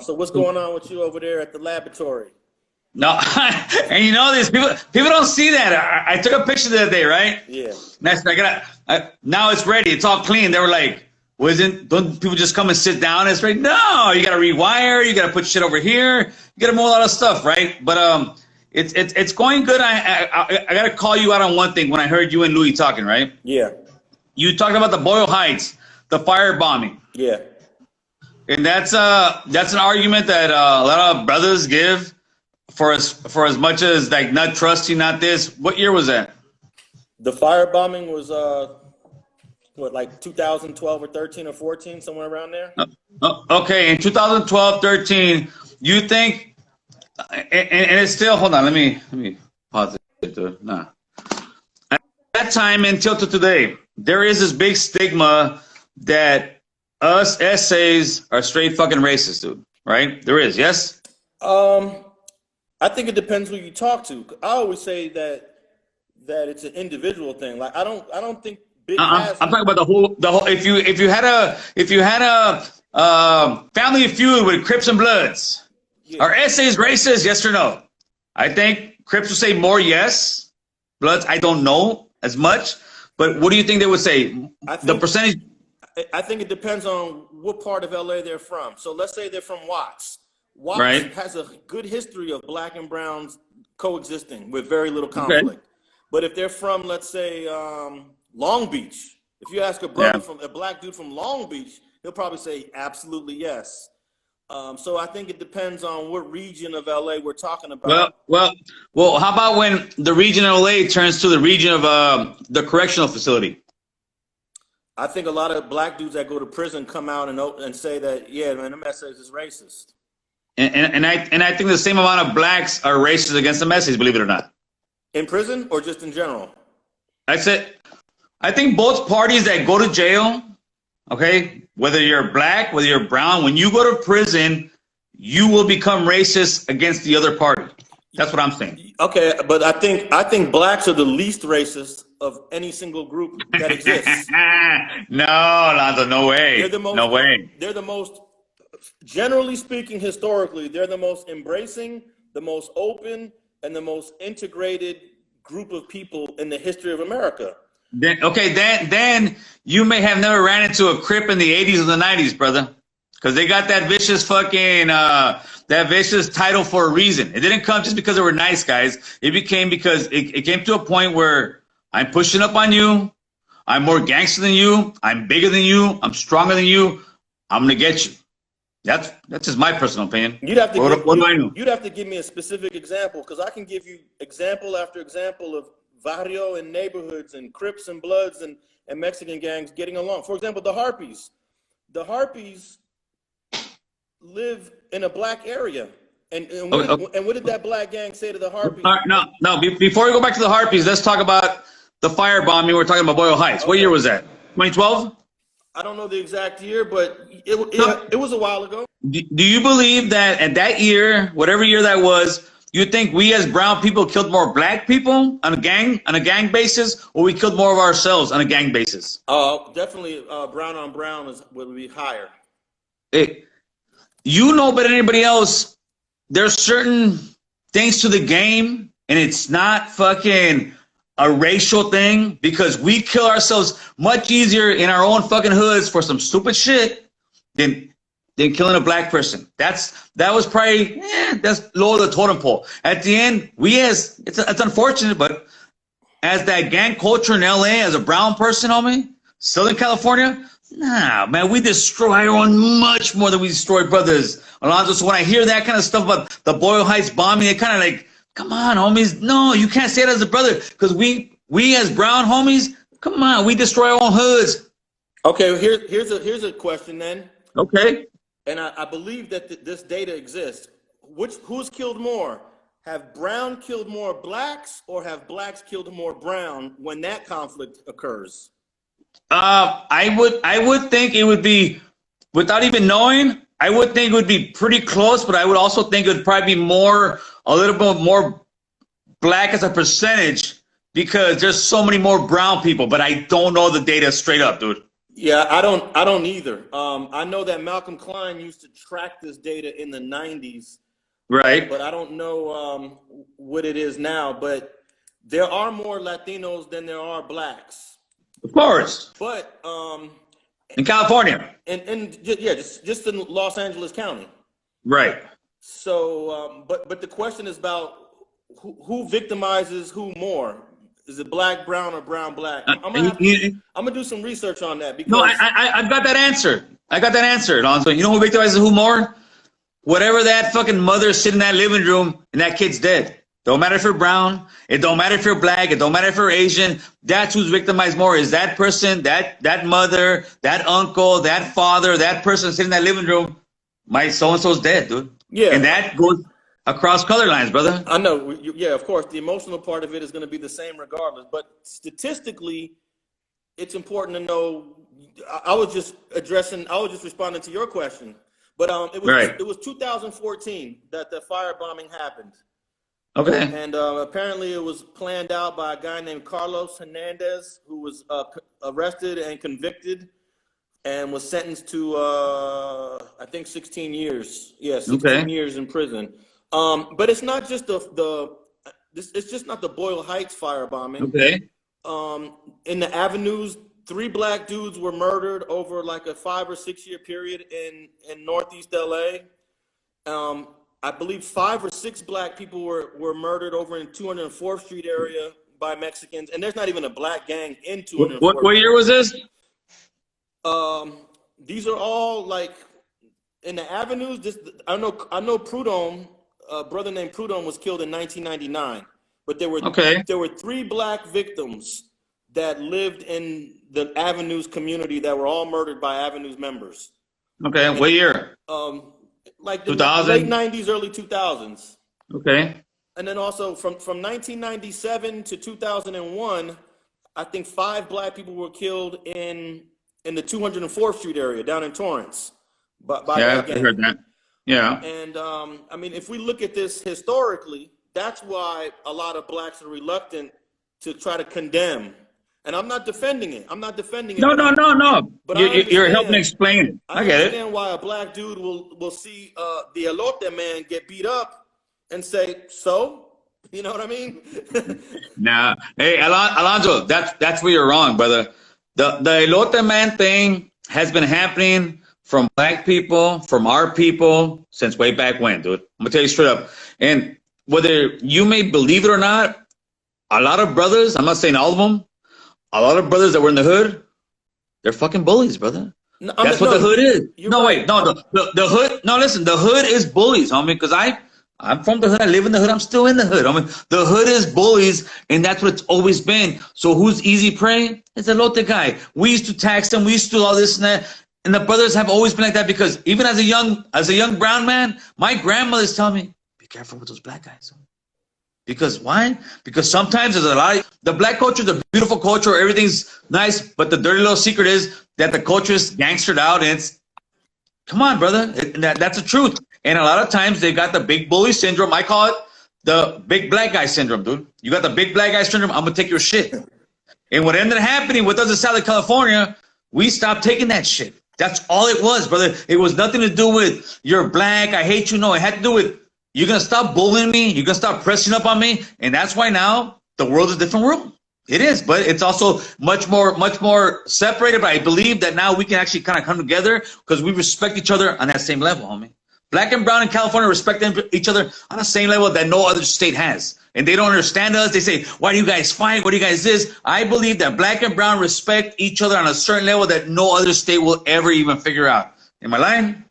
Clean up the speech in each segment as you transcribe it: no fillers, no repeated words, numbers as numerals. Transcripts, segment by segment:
So what's going on with you over there at the laboratory? No, and you know these people don't see that. I took a picture the other day, right? Yeah. Now it's ready. It's all clean. They were like, don't people just come and sit down? It's right. No, you got to rewire. You got to put shit over here. You got to move a lot of stuff, right? But it's going good. I got to call you out on one thing. When I heard you and Louis talking, right? Yeah. You talked about the Boyle Heights, the firebombing. Yeah. And that's an argument that a lot of brothers give for as much as like not trusting, not this. What year was that? The firebombing was like 2012 or 13 or 14, somewhere around there. Okay, in 2012, 13, you think, and it's still, hold on, let me pause it. Nah. At that time until to today, there is this big stigma that us essays are straight fucking racist, dude. Right? There is, yes? I think it depends who you talk to. I always say that it's an individual thing. Like I don't think big. I'm talking about the whole. If you had a family feud with Crips and Bloods, yeah. Are essays racist? Yes or no? I think Crips would say more yes. Bloods, I don't know as much. But what do you think they would say? The percentage. I think it depends on what part of LA they're from. So let's say they're from Watts. Watts right. has a good history of black and browns coexisting with very little conflict. Okay. But if they're from, let's say, Long Beach, if you ask a brother from a black dude from Long Beach, he'll probably say absolutely yes. So I think it depends on what region of LA we're talking about. Well. How about when the region of LA turns to the region of the correctional facility? I think a lot of black dudes that go to prison come out and say that, yeah, man, the message is racist. And I think the same amount of blacks are racist against the message, believe it or not. In prison or just in general? I think both parties that go to jail, okay, whether you're black, whether you're brown, when you go to prison, you will become racist against the other party. That's what I'm saying. Okay, but I think blacks are the least racist of any single group that exists. No, Alonso, no way. No way. They're the most, generally speaking, historically, they're the most embracing, the most open, and the most integrated group of people in the history of America. Then you may have never ran into a Crip in the 80s or the 90s, brother. Because they got that vicious fucking, that vicious title for a reason. It didn't come just because they were nice guys. It became because it came to a point where I'm pushing up on you. I'm more gangster than you. I'm bigger than you. I'm stronger than you. I'm going to get you. That's just my personal opinion. You'd have to what do I know? You'd have to give me a specific example, because I can give you example after example of barrio and neighborhoods and Crips and Bloods and Mexican gangs getting along. For example, the Harpies. The Harpies live in a black area. And what did that black gang say to the Harpies? No. Before we go back to the Harpies, let's talk about the firebombing. We're talking about Boyle Heights. Okay. What year was that? 2012? I don't know the exact year, but it was a while ago. Do you believe that at that year, whatever year that was, you think we as brown people killed more black people on a gang basis, or we killed more of ourselves on a gang basis? Definitely brown on brown would be higher. Hey, you know better than anybody else, there's certain things to the game, and it's not fucking a racial thing, because we kill ourselves much easier in our own fucking hoods for some stupid shit than killing a black person. That was probably that's low the totem pole. At the end, it's unfortunate, but as that gang culture in LA, as a brown person, homie, Southern California, nah, man, we destroy our own much more than we destroy brothers, Alonso. So when I hear that kind of stuff about the Boyle Heights bombing, it kind of like, come on, homies. No, you can't say that as a brother, because we as brown homies, come on, we destroy our own hoods. Okay, here's a question then. Okay. And I believe that this data exists. Who's killed more? Have brown killed more blacks, or have blacks killed more brown when that conflict occurs? I would think it would be, without even knowing, I would think it would be pretty close, but I would also think it would probably be a little bit more black as a percentage, because there's so many more brown people, but I don't know the data straight up, dude. Yeah, I don't either. I know that Malcolm Klein used to track this data in the 90s, Right. but I don't know what it is now. But there are more Latinos than there are blacks. Of course. But In California. and yeah, just in Los Angeles County. Right. So, but the question is about who victimizes who more. Is it black, brown, or brown, black? I'm gonna do some research on that because No, I've got that answer. I got that answer, Alonso. You know who victimizes who more? Whatever that fucking mother sitting in that living room and that kid's dead. Don't matter if you're brown. It don't matter if you're black. It don't matter if you're Asian. That's who's victimized more. Is that person, that mother, that uncle, that father, that person sitting in that living room. My so-and-so's dead, dude. Yeah. And that goes across color lines, brother. I know. Yeah, of course. The emotional part of it is going to be the same regardless. But statistically, it's important to know. I was just responding to your question. But it was 2014 that the firebombing happened. Okay. And apparently it was planned out by a guy named Carlos Hernandez, who was arrested and convicted and was sentenced to, I think, 16 years. Yeah, 16 years in prison. But it's not just it's just not the Boyle Heights firebombing. Okay. In the avenues, 3 black dudes were murdered over like a 5 or 6 year period in Northeast LA. I believe 5 or 6 black people were murdered over in 204th Street area by Mexicans, and there's not even a black gang in 204th. What year was this? These are all like in the avenues. I know Prudhomme, a brother named Prudhomme, was killed in 1999, but there were 3 black victims that lived in the Avenues community that were all murdered by Avenues members. Okay, what year? Like the 2000? late 90s, early 2000s. Okay. And then also from 1997 to 2001, I think 5 black people were killed in the 204th Street area down in Torrance. Yeah, I heard that. Yeah. And I mean, if we look at this historically, that's why a lot of blacks are reluctant to try to condemn. And I'm not defending it. I'm not defending it. No. But you're helping explain it. I get it. I understand why a black dude will see the elote man get beat up and say, so? You know what I mean? Nah. Hey, Alonso, that's where you're wrong, brother. The elote man thing has been happening from black people, from our people, since way back when, dude. I'm gonna tell you straight up. And whether you may believe it or not, a lot of brothers, I'm not saying all of them, a lot of brothers that were in the hood, they're fucking bullies, brother. That's what the hood is. No, wait, no, the hood. No, listen, the hood is bullies, homie. Because I'm from the hood. I live in the hood. I'm still in the hood. I mean, the hood is bullies, and that's what it's always been. So who's easy prey? It's a lote guy. We used to tax them. We used to do all this and that. And the brothers have always been like that because even as a young brown man, my grandmother's telling me, be careful with those black guys. Because why? Because sometimes there's a lot of, the black culture is a beautiful culture, everything's nice, but the dirty little secret is that the culture is gangstered out, and it's, come on, brother, that's the truth. And a lot of times they got the big bully syndrome. I call it the big black guy syndrome, dude. You got the big black guy syndrome, I'm gonna take your shit. And what ended up happening with us in Southern California, we stopped taking that shit. That's all it was, brother. It was nothing to do with you're black, I hate you. No, it had to do with you're going to stop bullying me. You're going to stop pressing up on me. And that's why now the world is a different world. It is, but it's also much more separated. But I believe that now we can actually kind of come together because we respect each other on that same level, homie. Black and brown in California respect each other on the same level that no other state has. And they don't understand us. They say, why do you guys fight? What do you guys this? I believe that black and brown respect each other on a certain level that no other state will ever even figure out. Am I lying?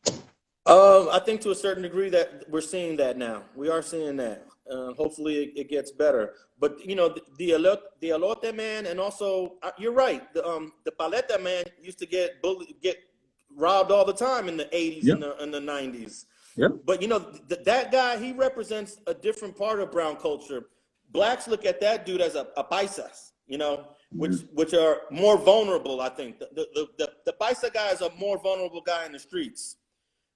I think to a certain degree that we're seeing that now. We are seeing that. Hopefully it gets better. But you know, the elote man, and also you're right. The paleta man used to get robbed all the time in the 80s and the 90s. Yeah. But you know, that guy, he represents a different part of brown culture. Blacks look at that dude as a paisas, you know, which are more vulnerable. I think the paisa guy is a more vulnerable guy in the streets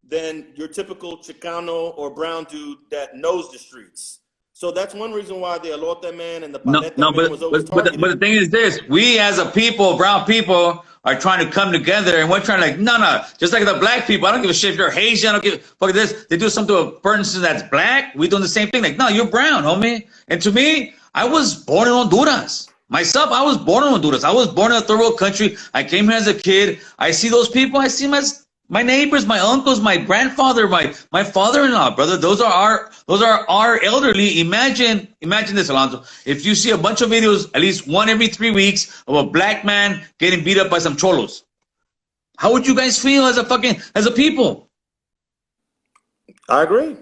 than your typical Chicano or brown dude that knows the streets. So that's one reason why the elote man and the paleta man was always targeted. But the thing is this, we as a people, brown people, are trying to come together, and we're trying to like, no, just like the black people, I don't give a shit if you're Haitian, I don't give fuck this. They do something to a person that's black, we doing the same thing. Like, no, you're brown, homie. And to me, I was born in Honduras. Myself, I was born in Honduras. I was born in a third world country. I came here as a kid. I see those people. I see them as my neighbors, my uncles, my grandfather, my father-in-law, brother. Those are our elderly. Imagine this, Alonso. If you see a bunch of videos, at least one every 3 weeks, of a black man getting beat up by some cholos, how would you guys feel as a people? I agree.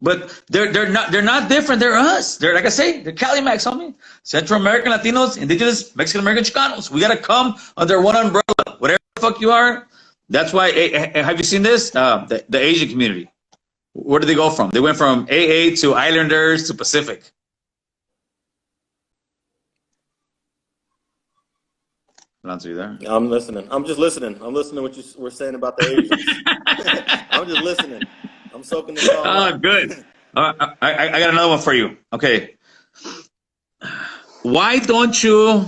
But they're not different. They're us. They're, like I say, they're Calimax, homie. Central American Latinos, indigenous Mexican American Chicanos. We gotta come under one umbrella. Whatever the fuck you are. That's why. Have you seen this? The Asian community. Where did they go from? They went from AA to Islanders to Pacific. Alonso, you there? I'm listening. I'm just listening. I'm listening to what you were saying about the Asians. I'm just listening. I'm soaking this all up. Oh, good. I got another one for you. Okay. Why don't you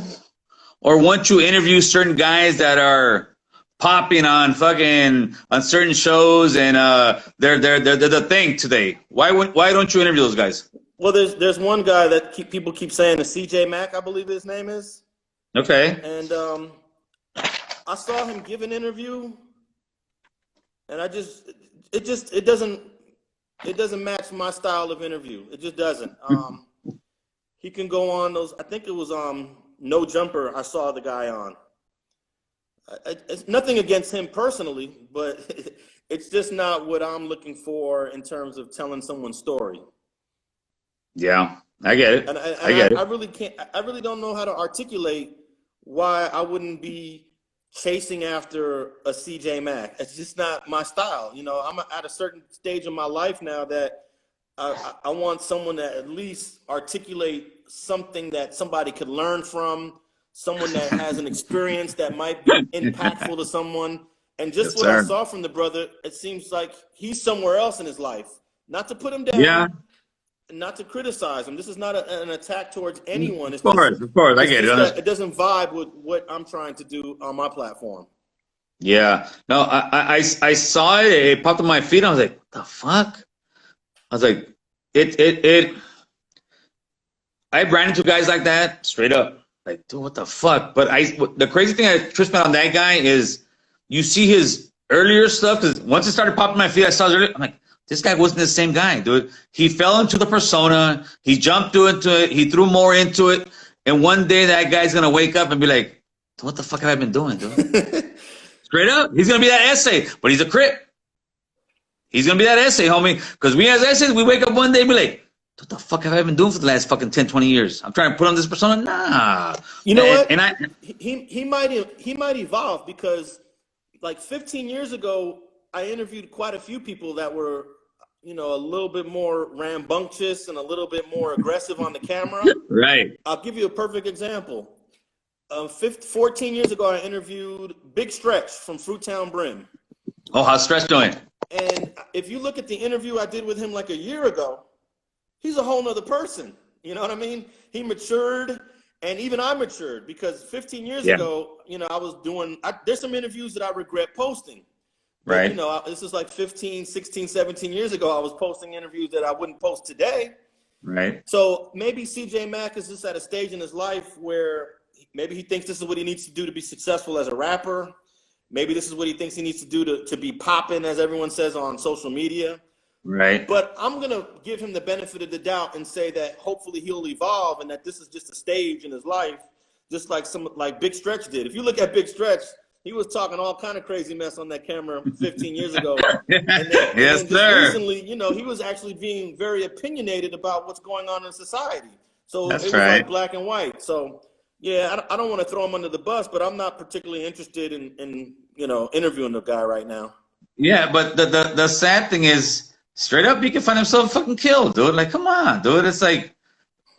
or won't you interview certain guys that are popping on certain shows and they're the thing today? Why don't you interview those guys? Well, there's one guy that people keep saying is CJ Mack, I believe his name is. Okay. And I saw him give an interview, and it doesn't match my style of interview. It just doesn't. He can go on those. I think it was No Jumper. I saw the guy on. It's nothing against him personally, but it's just not what I'm looking for in terms of telling someone's story. Yeah, I get it. And I get it. I really can't. I really don't know how to articulate why I wouldn't be chasing after a CJ Mack. It's just not my style. You know, I'm at a certain stage of my life now that I want someone that at least articulate something that somebody could learn from, someone that has an experience that might be impactful to someone. And just what I saw from the brother, it seems like he's somewhere else in his life. Not to put him down. Yeah. Not to criticize him. This is not an attack towards anyone. Of course, I get it. It doesn't vibe with what I'm trying to do on my platform. Yeah. No, I saw it. It popped on my feed. I was like, what the fuck? I was like, I ran into guys like that straight up. Like, dude, what the fuck? But the crazy thing I tripped me on that guy is you see his earlier stuff, because once it started popping on my feed, I saw it. I'm like, this guy wasn't the same guy, dude. He fell into the persona. He jumped into it. He threw more into it. And one day that guy's going to wake up and be like, what the fuck have I been doing, dude? Straight up. He's going to be that essay, but he's a Crip. He's going to be that essay, homie. Because we as essays, we wake up one day and be like, what the fuck have I been doing for the last fucking 10, 20 years? I'm trying to put on this persona. Nah. You know what? And he might evolve, because like 15 years ago, I interviewed quite a few people that were, you know, a little bit more rambunctious and a little bit more aggressive on the camera. Right. I'll give you a perfect example. 14 years ago, I interviewed Big Stretch from Fruittown Brim. Oh, how's Stretch doing? And if you look at the interview I did with him like a year ago, he's a whole nother person. You know what I mean? He matured, and even I matured, because 15 years ago, you know, I was doing, there's some interviews that I regret posting. But, right. You know, this is like 15, 16, 17 years ago. I was posting interviews that I wouldn't post today. Right. So maybe CJ Mack is just at a stage in his life where maybe he thinks this is what he needs to do to be successful as a rapper. Maybe this is what he thinks he needs to do to be popping, as everyone says on social media. Right. But I'm going to give him the benefit of the doubt and say that hopefully he'll evolve, and that this is just a stage in his life, just like Big Stretch did. If you look at Big Stretch, he was talking all kind of crazy mess on that camera 15 years ago. And then, yes, and sir. Recently, you know, he was actually being very opinionated about what's going on in society. So That's it was like black and white. So, yeah, I don't want to throw him under the bus, but I'm not particularly interested in you know, interviewing the guy right now. Yeah, but the sad thing is, straight up, he can find himself fucking killed, dude. Like, come on, dude. It's like,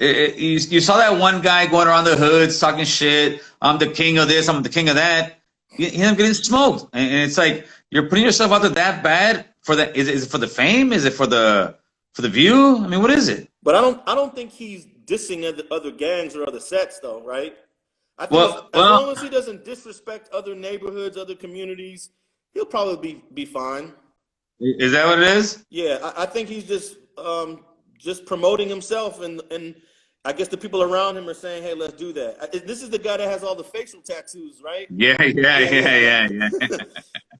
you saw that one guy going around the hoods talking shit. I'm the king of this. I'm the king of that. You end up getting smoked, and it's like you're putting yourself out there that bad for that. Is it for the fame? Is it for the view? I mean, what is it? But I don't think he's dissing other gangs or other sets, though, right? I think Well, as long as he doesn't disrespect other neighborhoods, other communities, he'll probably be fine. is that what it is? Yeah, I think he's just promoting himself, and I guess the people around him are saying, "Hey, let's do that." This is the guy that has all the facial tattoos, right? Yeah.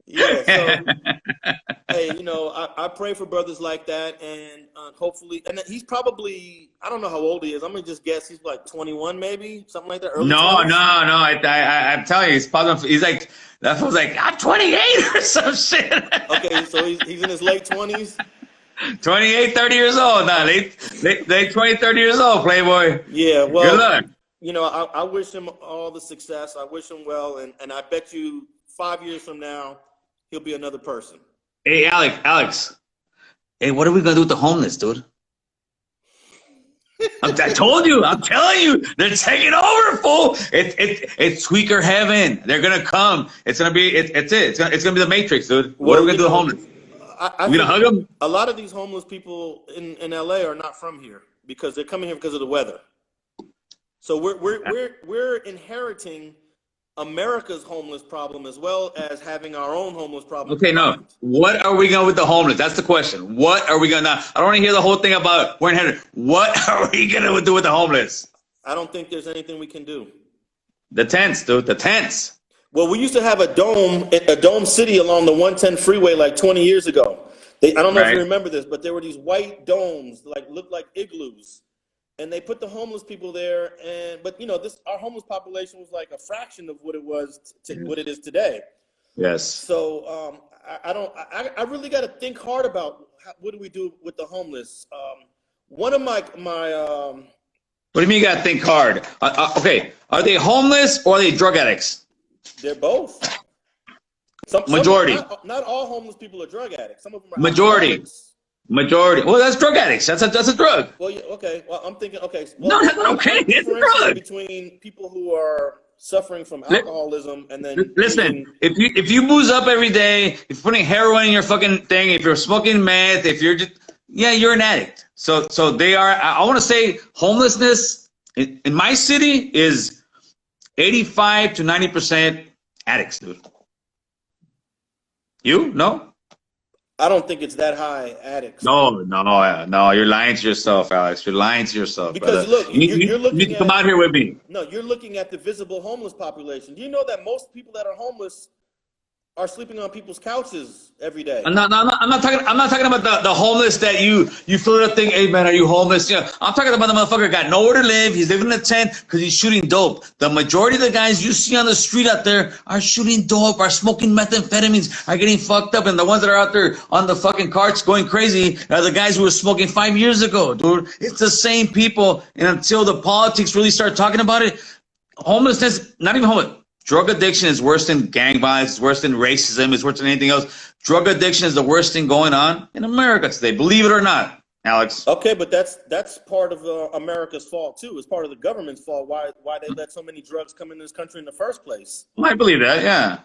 Yeah. So, hey, I pray for brothers like that, and hopefully, and he's probably, I don't know how old he is. I'm gonna just guess he's like 21, maybe something like that. Early No. 20s? I'm telling you, he's probably, he's like, that was like, I'm 28 or some shit. Okay, so he's in his late 20s. 28, 30 years old. Nah, they 20, 30 years old, Playboy. Yeah, well, good luck. I wish him all the success. I wish him well, and I bet you 5 years from now, he'll be another person. Hey, Alex. Hey, what are we gonna do with the homeless, dude? I told you. I'm telling you, they're taking over, fool. It's squeaker heaven. They're gonna come. It's gonna be. It's gonna be the Matrix, dude. What are we gonna do with the homeless? We gonna hug them? A lot of these homeless people in LA are not from here because they're coming here because of the weather. So we're inheriting America's homeless problem as well as having our own homeless problem. Okay, no. What are we going with the homeless? That's the question. What are we gonna? I don't want to hear the whole thing about we're inheriting. What are we gonna do with the homeless? I don't think there's anything we can do. The tents, dude. The tents. Well, we used to have a dome city along the 110 freeway like 20 years ago. I don't know if you remember this, but there were these white domes, looked like igloos. And they put the homeless people there, but our homeless population was like a fraction of what it was what it is today. Yes. So I really got to think hard about what do we do with the homeless. One of my What do you mean you got to think hard? Okay, are they homeless or are they drug addicts? They're both. Majority. Not all homeless people are drug addicts. Some of them are Majority. alcoholics. Majority. Well, that's drug addicts. That's a drug. Well, yeah, okay. Well, I'm thinking. Okay. No, Well, that's not okay. It's a drug. Between people who are suffering from alcoholism and then listen. If you booze up every day, if you're putting heroin in your fucking thing, if you're smoking meth, if you're just you're an addict. So they are. I want to say homelessness in my city is 85 to 90% addicts, dude. You no. I don't think it's that high, addicts. No. You're lying to yourself, Alex. You're lying to yourself, because brother. look, you're looking you need to at, come out here with me. No, you're looking at the visible homeless population. Do you know that most people that are homeless are sleeping on people's couches every day? I'm not talking about the homeless that you fill it up thing. Hey man, are you homeless? Yeah, I'm talking about the motherfucker got nowhere to live. He's living in a tent because he's shooting dope. The majority of the guys you see on the street out there are shooting dope, are smoking methamphetamines, are getting fucked up, and the ones that are out there on the fucking carts going crazy are the guys who were smoking 5 years ago, dude. It's the same people, and until the politics really start talking about it, homelessness, not even homeless. Drug addiction is worse than gang violence, it's worse than racism, it's worse than anything else. Drug addiction is the worst thing going on in America today, believe it or not, Alex. Okay, but that's part of America's fault too. It's part of the government's fault why they let so many drugs come in this country in the first place. I believe that, yeah.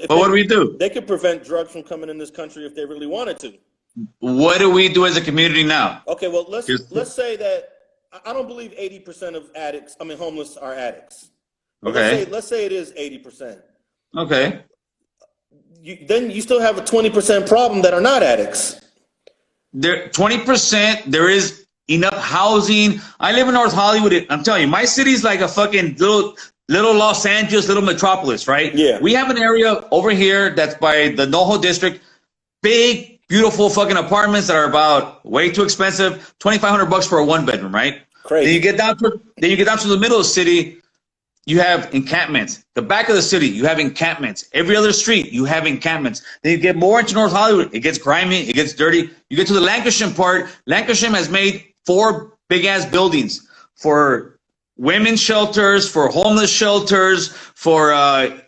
But what do we do? They could prevent drugs from coming in this country if they really wanted to. What do we do as a community now? Okay, well let's say that I don't believe 80% of homeless are addicts. Okay. Let's say it is 80%. Okay. Then you still have a 20% problem that are not addicts. There 20%, there is enough housing. I live in North Hollywood. I'm telling you, my city's like a fucking little Los Angeles, little metropolis, right? Yeah. We have an area over here that's by the NoHo district. Big, beautiful fucking apartments that are about way too expensive. $2,500 for a 1-bedroom, right? Crazy. Then you get down to the middle of the city. You have encampments. The back of the city, you have encampments. Every other street, you have encampments. Then you get more into North Hollywood. It gets grimy. It gets dirty. You get to the Lancashire part. Lancashire has made 4 big-ass buildings for women's shelters, for homeless shelters, for housing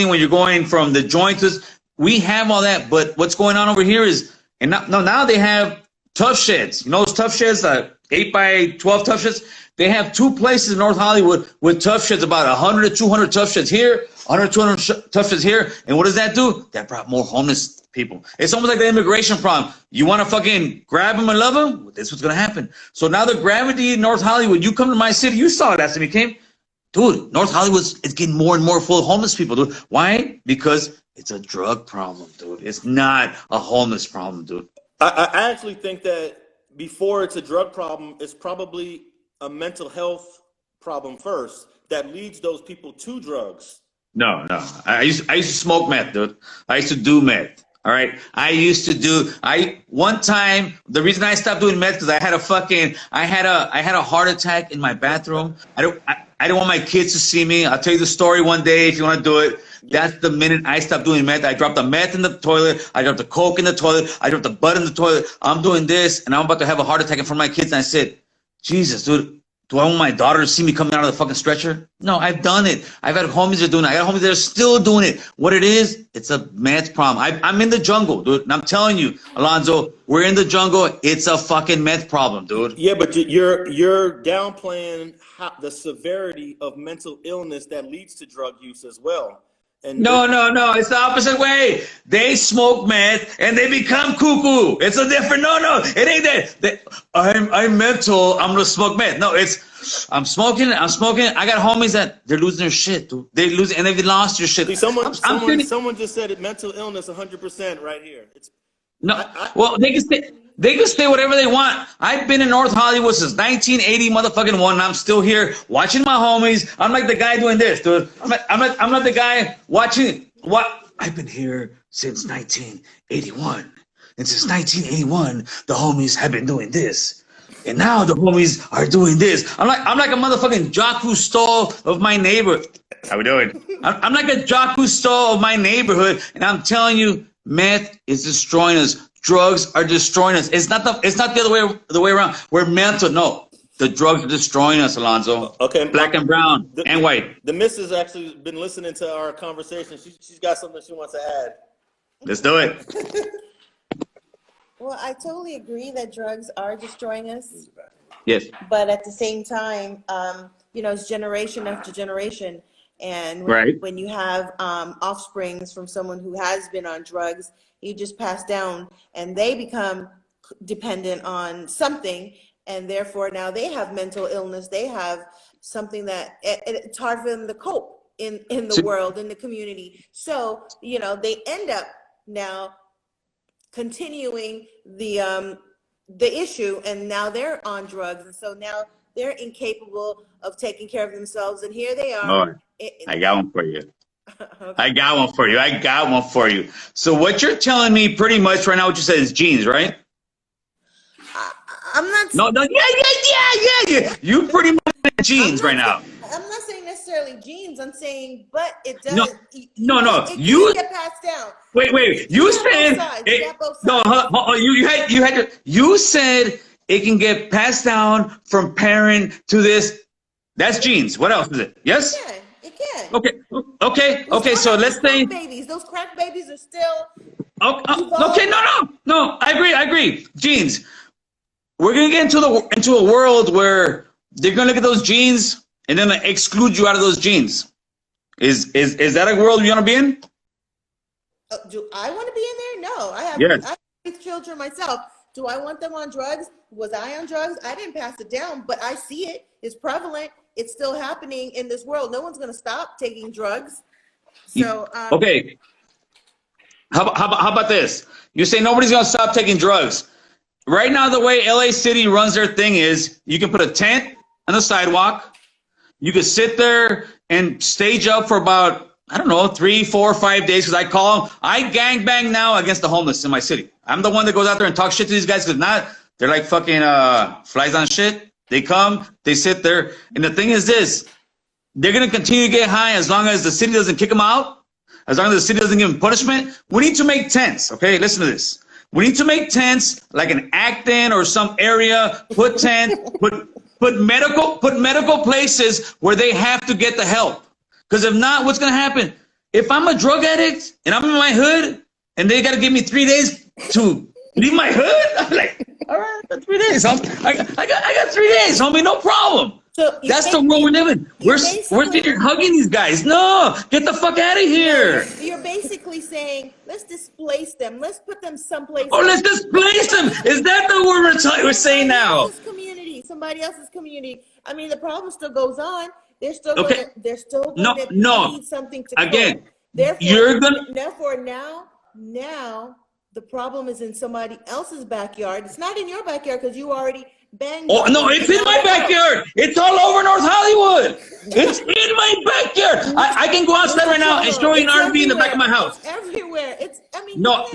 when you're going from the joints. We have all that, but what's going on over here is, now they have tough sheds. You know those tough sheds, 8 by 12 tough sheds? They have 2 places in North Hollywood with tough sheds, about 100 to 200 tough sheds here, 100 to 200 tough sheds here. And what does that do? That brought more homeless people. It's almost like the immigration problem. You want to fucking grab them and love them? Well, this is what's going to happen. So now the gravity in North Hollywood, you come to my city, you saw it, as you came. dude, North Hollywood is getting more and more full of homeless people, dude. Why? Because it's a drug problem, dude. It's not a homeless problem, dude. I actually think that before it's a drug problem, it's probably a mental health problem first that leads those people to drugs. No. I used to smoke meth, dude. I used to do meth. All right. One time, the reason I stopped doing meth because I had a heart attack in my bathroom. I don't want my kids to see me. I'll tell you the story one day if you want to do it. That's the minute I stopped doing meth. I dropped the meth in the toilet. I dropped the coke in the toilet. I dropped the bud in the toilet. I'm doing this, and I'm about to have a heart attack in front of my kids. And I said, Jesus, dude, do I want my daughter to see me coming out of the fucking stretcher? No, I've done it. I've had homies that are doing it. I got homies that are still doing it. What it is, it's a meth problem. I'm in the jungle, dude. And I'm telling you, Alonso, we're in the jungle. It's a fucking meth problem, dude. Yeah, but you're downplaying the severity of mental illness that leads to drug use as well. And No. It's the opposite way. They smoke meth and they become cuckoo. It's a different. No. It ain't that. I'm mental. I'm gonna smoke meth. No, I'm smoking. I got homies that they're losing their shit, dude. They lose and they've lost your shit. See, someone just said it. Mental illness, 100% right here. Well, they can say whatever they want. I've been in North Hollywood since 1980 motherfucking one, and I'm still here watching my homies. I'm like the guy doing this, dude. I'm not the guy watching what I've been here since 1981. And since 1981, the homies have been doing this. And now the homies are doing this. I'm like a motherfucking Jacques Cousteau of my neighborhood. How we doing? I'm like a Jacques Cousteau of my neighborhood, and I'm telling you, meth is destroying us. Drugs are destroying us. It's not the way around. We're mental. No, the drugs are destroying us, Alonso. Okay, black and brown and white. The missus actually been listening to our conversation. She's got something she wants to add. Let's do it. Well, I totally agree that drugs are destroying us. Yes. But at the same time, it's generation after generation. And when you have offsprings from someone who has been on drugs, you just pass down and they become dependent on something. And therefore now they have mental illness. They have something that it's hard for them to cope in the world, in the community. So, they end up now continuing the issue, and now they're on drugs. And so now they're incapable of taking care of themselves. And here they are. I got one for you. Okay. I got one for you. So what you're telling me pretty much right now, what you said is genes, right? I'm not. No. Yeah. You pretty much said genes right now. I'm not saying necessarily genes. I'm saying, but it does. No. You get passed down. Wait. You said you said it can get passed down from parent to this. That's genes. What else is it? Yes. Yeah. It can. Okay. So let's say those crack babies are still. Okay. No. I agree. Genes. We're gonna get into a world where they're gonna look at those genes and then exclude you out of those genes. Is that a world you wanna be in? Do I want to be in there? No. I have children myself. Do I want them on drugs? Was I on drugs? I didn't pass it down, but I see it. It's prevalent. It's still happening in this world. No one's going to stop taking drugs. So okay. How about this? You say nobody's going to stop taking drugs. Right now, the way LA City runs their thing is you can put a tent on the sidewalk. You can sit there and stage up for about, 3, 4, 5 days, because I gangbang now against the homeless in my city. I'm the one that goes out there and talks shit to these guys, because they're like fucking flies on shit. They come, they sit there, and the thing is this: they're gonna continue to get high as long as the city doesn't kick them out, as long as the city doesn't give them punishment. We need to make tents, okay? Listen to this. We need to make tents like an Acton or some area. Put tents, put medical places where they have to get the help. Because if not, what's gonna happen? If I'm a drug addict and I'm in my hood and they gotta give me 3 days to leave my hood, I'm like, all right, I got 3 days. I got 3 days, homie, no problem. So that's the world we're living. We're sitting here hugging these guys. No, get the fuck out of here. You're basically saying, let's displace them. Let's put them someplace. Oh, let's displace them. Is that the word we're saying now? Somebody else's community. I mean, the problem still goes on. They're still Okay. they're still going No, to no. need something to Again, cook. Therefore, you're gonna. therefore now the problem is in somebody else's backyard. It's not in your backyard because you already banged Oh on no, them, it's and in now my they're out. backyard. It's all over North Hollywood. It's in my backyard. I can go outside right now and show you an RV in the back of my house. It's everywhere. No.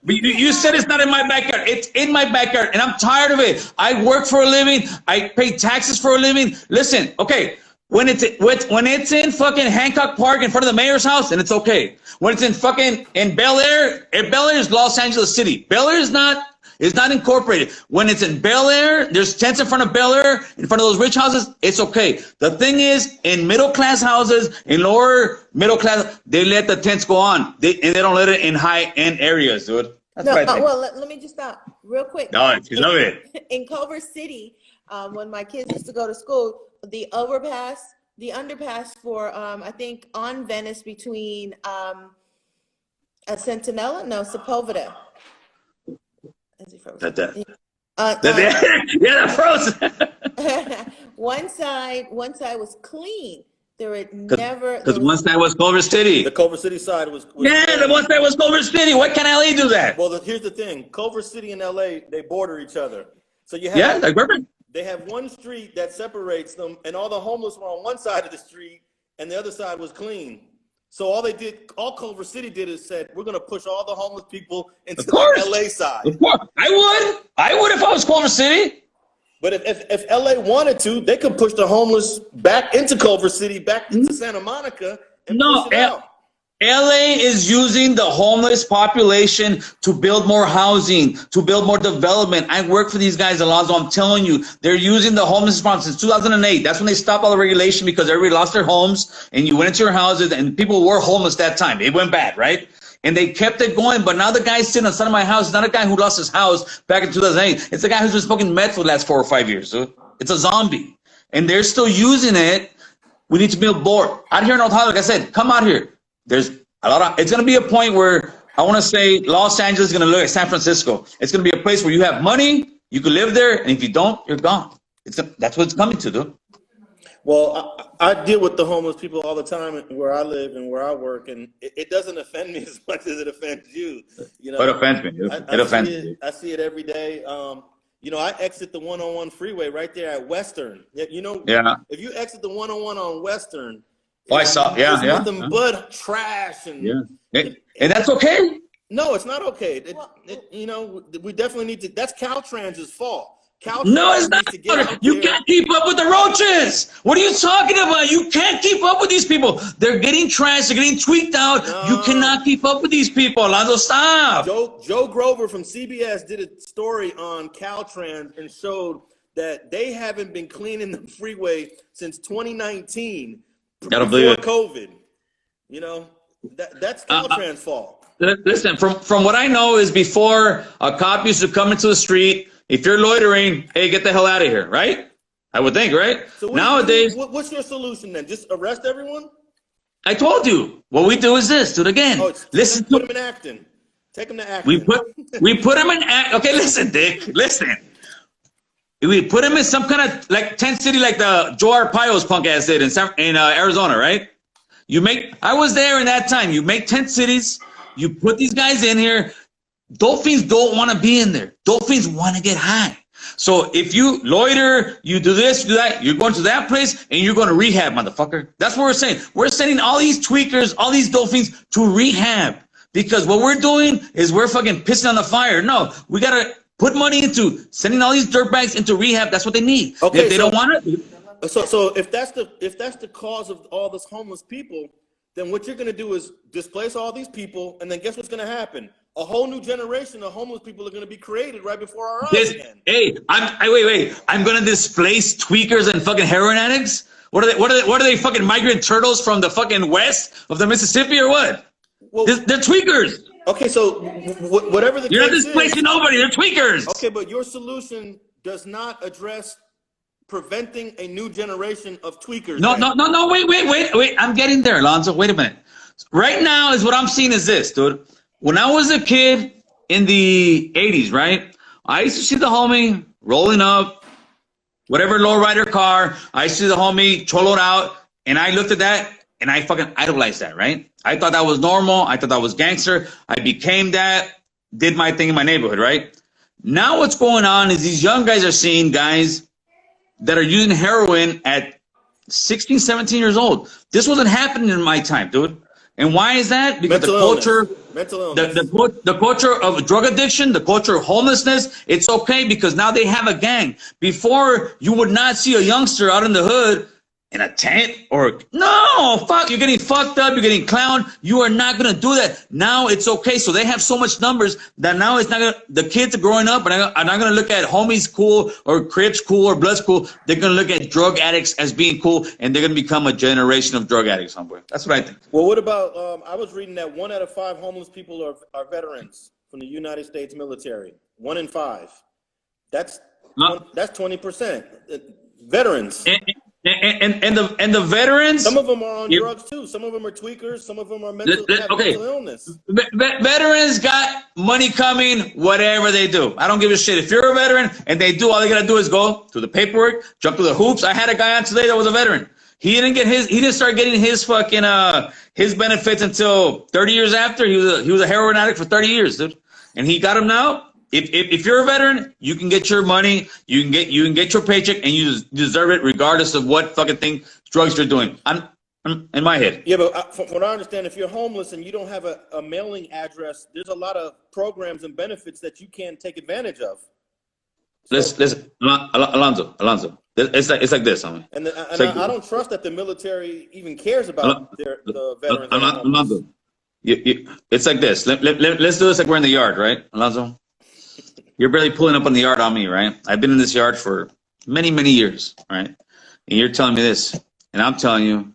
But you said it's not in my backyard. It's in my backyard, and I'm tired of it. I work for a living. I pay taxes for a living. Listen, okay. When it's in fucking Hancock Park in front of the mayor's house, then it's okay. When it's in Bel Air, Bel Air is Los Angeles City. Bel Air is not incorporated. When it's in Bel Air, there's tents in front of Bel Air, in front of those rich houses, it's okay. The thing is, in middle class houses, in lower middle class, they let the tents go on. And they don't let it in high end areas, dude. That's what I think. Well, let me just stop real quick. No, you love it. In Culver City, when my kids used to go to school, the underpass for I think on Venice between Centinela, no, Sepulveda. Is he frozen? Yeah, that frozen. One side was clean. There had never. Because one side was Culver City. The Culver City side was yeah, the one side was Culver City. Why can't LA do that? Well, here's the thing: Culver City and LA, they border each other. So you have yeah, like perfect. They have one street that separates them, and all the homeless were on one side of the street, and the other side was clean. So all Culver City did is said, we're going to push all the homeless people into the LA side. Of course. I would if I was Culver City. But if LA wanted to, they could push the homeless back into Culver City, back into Santa Monica, and push it out. LA is using the homeless population to build more housing, to build more development. I work for these guys, Alonso. I'm telling you, they're using the homeless problem since 2008. That's when they stopped all the regulation because everybody lost their homes and you went into your houses and people were homeless that time. It went bad, right? And they kept it going. But now the guy sitting on the side of my house is not a guy who lost his house back in 2008. It's a guy who's been smoking meth for the last 4 or 5 years. So it's a zombie. And they're still using it. We need to build more. Out here in North Hollywood, like I said, come out here. There's a lot of, it's going to be a point where I want to say Los Angeles is going to look like San Francisco. It's going to be a place where you have money, you can live there, and if you don't, you're gone. That's what it's coming to, dude. Well, I deal with the homeless people all the time where I live and where I work, and it doesn't offend me as much as it offends you. You know, it offends me, dude. It offends me. I see it every day. You know, I exit the 101 freeway right there at Western. You know, if you exit the 101 on Western, I saw, nothing but trash and and that's okay. No, it's not okay. You know, we definitely need to. That's Caltrans's fault. No, it's not. You can't keep up with the roaches. What are you talking about? You can't keep up with these people. They're getting trashed. They're getting tweaked out. No. You cannot keep up with these people. Alonso, stop. Joe Grover from CBS did a story on Caltrans and showed that they haven't been cleaning the freeway since 2019. Before COVID, you know, that's Caltrans' fault. Listen, from what I know is before a cop used to come into the street, if you're loitering, hey, get the hell out of here, right? I would think, right? So nowadays, what's your solution then? Just arrest everyone? I told you. What we do is this, do it again. Listen, put them in Acton. Take them to Acton. We put them in Acton. Okay, listen, Dick, listen. We put him in some kind of like tent city, like the Joe Arpaio's punk ass did in Arizona, right? I was there in that time. You make tent cities. You put these guys in here. Dolphins don't want to be in there. Dolphins want to get high. So if you loiter, you do this, you do that, you're going to that place and you're going to rehab, motherfucker. That's what we're saying. We're sending all these tweakers, all these dolphins to rehab because what we're doing is we're fucking pissing on the fire. No, we got to put money into sending all these dirtbags into rehab. That's what they need. Okay, if they don't want it. So if that's the cause of all this homeless people, then what you're going to do is displace all these people, and then guess what's going to happen? A whole new generation of homeless people are going to be created right before our eyes again. Hey, wait. I'm going to displace tweakers and fucking heroin addicts? What are they fucking migrant turtles from the fucking west of the Mississippi or what? Well, they're tweakers. Okay, so whatever the case is, you're not displacing nobody. They're tweakers. Okay, but your solution does not address preventing a new generation of tweakers. No, wait. I'm getting there, Alonso. Wait a minute. Right now is what I'm seeing is this, dude. When I was a kid in the 80s, right? I used to see the homie rolling up, whatever lowrider car. I used to see the homie choloing out, And I looked at that and I fucking idolized that, right? I thought that was normal. I thought that was gangster. I became that, did my thing in my neighborhood, right? Now what's going on is these young guys are seeing guys that are using heroin at 16, 17 years old. This wasn't happening in my time, dude. And why is that? Because the culture, the culture of drug addiction, the culture of homelessness, it's okay because now they have a gang. Before, you would not see a youngster out in the hood in a tent or no, fuck, you're getting fucked up, you're getting clowned. You are not going to do that. Now it's okay. So they have so much numbers that now it's not going to, the kids are growing up and are not going to look at homies cool or Crips cool or Bloods cool. They're going to look at drug addicts as being cool and they're going to become a generation of drug addicts, homeboy. That's what I think. Well, what about, I was reading that 1 out of 5 homeless people are veterans from the United States military. 1 in 5. That's 20%. Veterans. And the veterans, some of them are on drugs too. Some of them are tweakers. Some of them are mental illness. Veterans got money coming, whatever they do. I don't give a shit. If you're a veteran and they do, all they gotta do is go through the paperwork, jump through the hoops. I had a guy on today that was a veteran. He didn't start getting his fucking his benefits until 30 years after. He was a heroin addict for 30 years, dude. And he got them now. If you're a veteran, you can get your money, you can get your paycheck, and you deserve it regardless of what fucking thing drugs you're doing. I'm in my head. Yeah, but from what I understand, if you're homeless and you don't have a mailing address, there's a lot of programs and benefits that you can't take advantage of. Listen, Alonso. It's like this, homie. I don't trust that the military even cares about the veterans. Alonso, it's like this. Let's do this like we're in the yard, right, Alonso? You're barely pulling up on the yard on me, right? I've been in this yard for many, many years, right? And you're telling me this, and I'm telling you,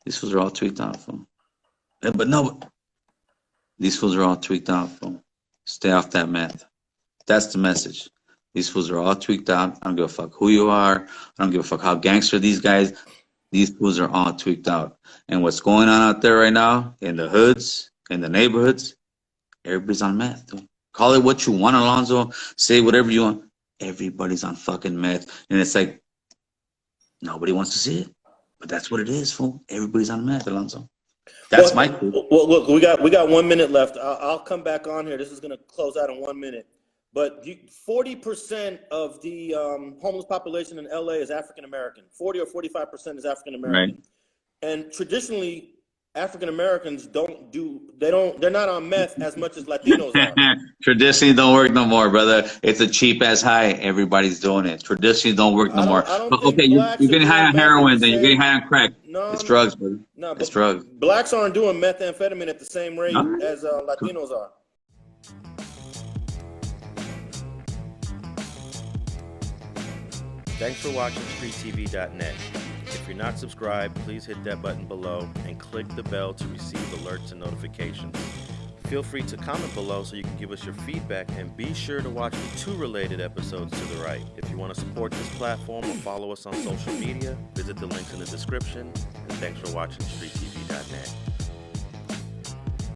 these fools are all tweaked out, fool. But no, these fools are all tweaked out, fool. Stay off that meth. That's the message. These fools are all tweaked out. I don't give a fuck who you are. I don't give a fuck how gangster these guys. These fools are all tweaked out. And what's going on out there right now in the hoods, in the neighborhoods, everybody's on meth, dude. Call it what you want, Alonso. Say whatever you want. Everybody's on fucking meth. And it's like, nobody wants to see it. But that's what it is, fool. Everybody's on meth, Alonso. That's my clue. Well, look, we got 1 minute left. I'll come back on here. This is going to close out in 1 minute. But 40% of the homeless population in LA is African American. 40 or 45% is African American. Right. And traditionally, African Americans they're not on meth as much as Latinos are. Traditionally don't work no more, brother. It's a cheap ass high. Everybody's doing it. Traditionally don't work no more. But okay, you're getting high on heroin, then you're getting high on crack. It's drugs, brother. No, it's drugs. Blacks aren't doing methamphetamine at the same rate as Latinos are. Thanks for watching StreetTV.net. If you're not subscribed, please hit that button below and click the bell to receive alerts and notifications. Feel free to comment below so you can give us your feedback, and be sure to watch the 2 related episodes to the right. If you want to support this platform or follow us on social media, visit the links in the description. And thanks for watching StreetTV.net.